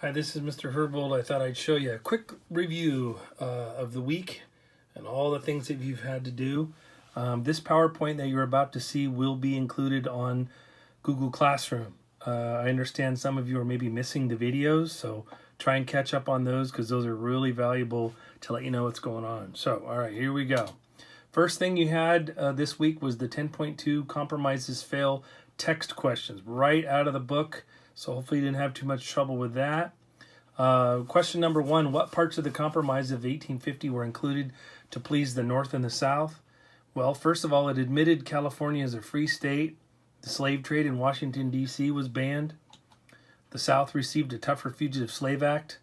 Hi, this is Mr. Herbold. I thought I'd show you a quick review of the week and all the things that you've had to do. This PowerPoint that you're about to see will be included on Google Classroom. I understand some of you are maybe missing the videos, so try and catch up on those because those are really valuable to let you know what's going on. So, all right, here we go. First thing you had this week was the 10.2 Compromises Fail text questions right out of the book. So hopefully you didn't have too much trouble with that. Question number 1, what parts of the Compromise of 1850 were included to please the North and the South? Well, first of all, it admitted California as a free state. The slave trade in Washington, D.C. was banned. The South received a tougher Fugitive Slave Act.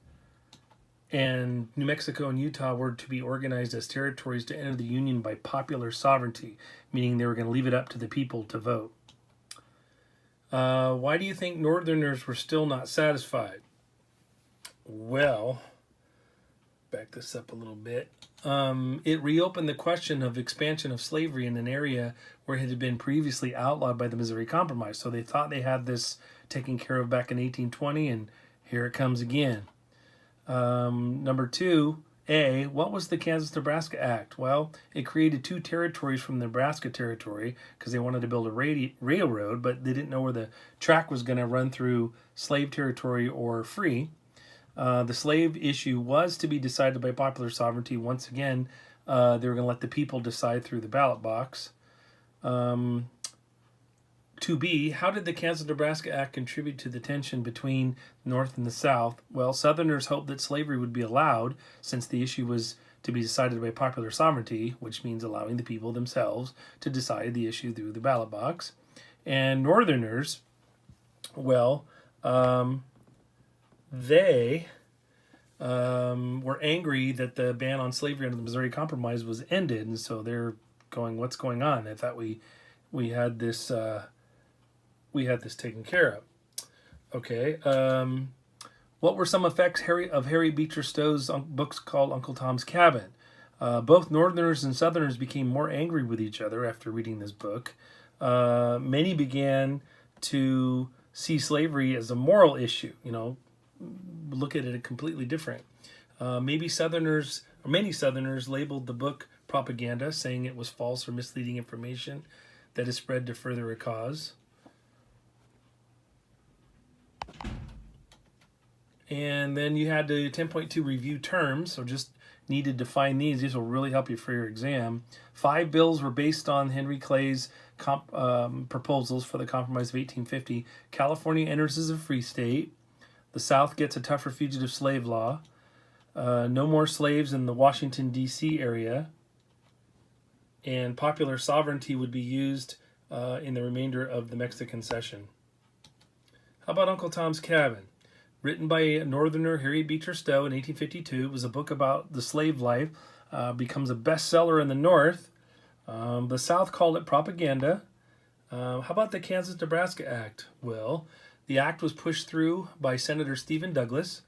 And New Mexico and Utah were to be organized as territories to enter the Union by popular sovereignty, meaning they were going to leave it up to the people to vote. Why do you think Northerners were still not satisfied? Well, back this up a little bit. It reopened the question of expansion of slavery in an area where it had been previously outlawed by the Missouri Compromise. So they thought they had this taken care of back in 1820, and here it comes again. Number 2, what was the Kansas-Nebraska Act? Well, it created 2 territories from the Nebraska Territory because they wanted to build a railroad, but they didn't know where the track was going to run through slave territory or free. The slave issue was to be decided by popular sovereignty. Once again, they were going to let the people decide through the ballot box. 2B, how did the Kansas-Nebraska Act contribute to the tension between the North and the South? Well, Southerners hoped that slavery would be allowed since the issue was to be decided by popular sovereignty, which means allowing the people themselves to decide the issue through the ballot box. And Northerners, well, they were angry that the ban on slavery under the Missouri Compromise was ended, and so they're going, what's going on? I thought we had this taken care of. Okay. What were some effects of Harry Beecher Stowe's books called Uncle Tom's Cabin? Both Northerners and Southerners became more angry with each other after reading this book. Many began to see slavery as a moral issue, look at it completely different. Many Southerners labeled the book propaganda, saying it was false or misleading information that is spread to further a cause. And then you had the 10.2 review terms, so just need to define these. These will really help you for your exam. 5 bills were based on Henry Clay's proposals for the Compromise of 1850. California enters as a free state. The South gets a tougher fugitive slave law. No more slaves in the Washington, D.C. area. And popular sovereignty would be used in the remainder of the Mexican Cession. How about Uncle Tom's Cabin? Written by a Northerner, Harry Beecher Stowe in 1852. It was a book about the slave life. Becomes a bestseller in the North. The South called it propaganda. How about the Kansas-Nebraska Act? Well, the act was pushed through by Senator Stephen Douglas.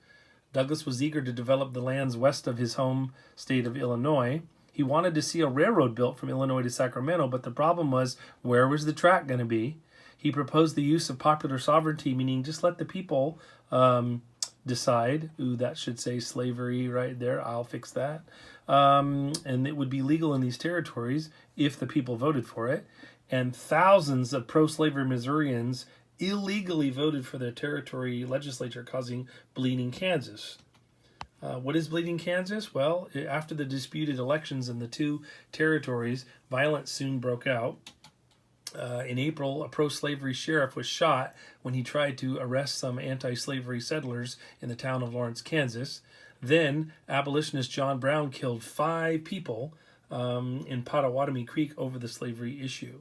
Douglas was eager to develop the lands west of his home state of Illinois. He wanted to see a railroad built from Illinois to Sacramento, but the problem was, where was the track going to be? He proposed the use of popular sovereignty, meaning just let the people decide. Ooh, that should say slavery right there. I'll fix that. And it would be legal in these territories if the people voted for it. And thousands of pro-slavery Missourians illegally voted for their territory legislature, causing Bleeding Kansas. What is Bleeding Kansas? Well, after the disputed elections in the 2 territories, violence soon broke out. In April, a pro-slavery sheriff was shot when he tried to arrest some anti-slavery settlers in the town of Lawrence, Kansas. Then, abolitionist John Brown killed 5 people in Pottawatomie Creek over the slavery issue.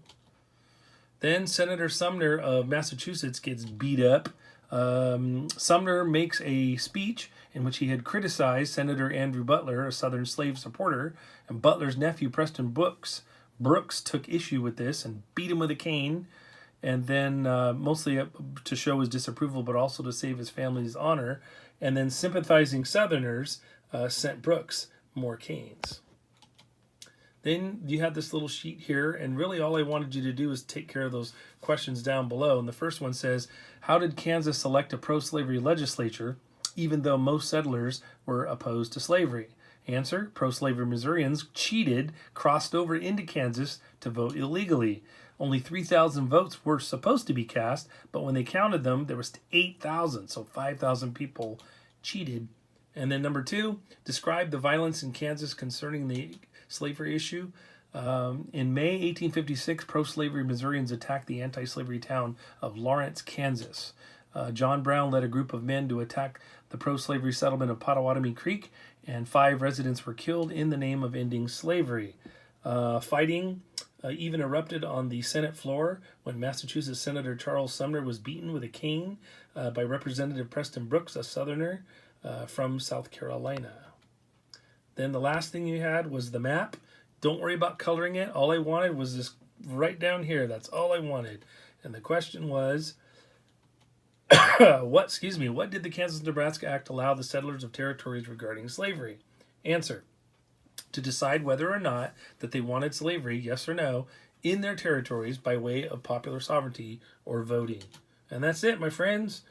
Then Senator Sumner of Massachusetts gets beat up. Sumner makes a speech in which he had criticized Senator Andrew Butler, a Southern slave supporter, and Butler's nephew Preston Brooks. Brooks took issue with this and beat him with a cane, and then mostly to show his disapproval, but also to save his family's honor. And then sympathizing Southerners sent Brooks more canes. Then you have this little sheet here, and really all I wanted you to do is take care of those questions down below. And the first one says, how did Kansas select a pro-slavery legislature? even though most settlers were opposed to slavery? Answer: pro-slavery Missourians cheated, crossed over into Kansas to vote illegally. Only 3,000 votes were supposed to be cast, but when they counted them, there was 8,000, so 5,000 people cheated. And then number 2, describe the violence in Kansas concerning the slavery issue. In May 1856, pro-slavery Missourians attacked the anti-slavery town of Lawrence, Kansas. John Brown led a group of men to attack the pro-slavery settlement of Pottawatomie Creek, and 5 residents were killed in the name of ending slavery. Fighting even erupted on the Senate floor when Massachusetts Senator Charles Sumner was beaten with a cane by Representative Preston Brooks, a Southerner from South Carolina. Then the last thing you had was the map. Don't worry about coloring it. All I wanted was this right down here. That's all I wanted. And the question was, what did the Kansas-Nebraska Act allow the settlers of territories regarding slavery? Answer: to decide whether or not that they wanted slavery, yes or no, in their territories by way of popular sovereignty or voting. And that's it, my friends.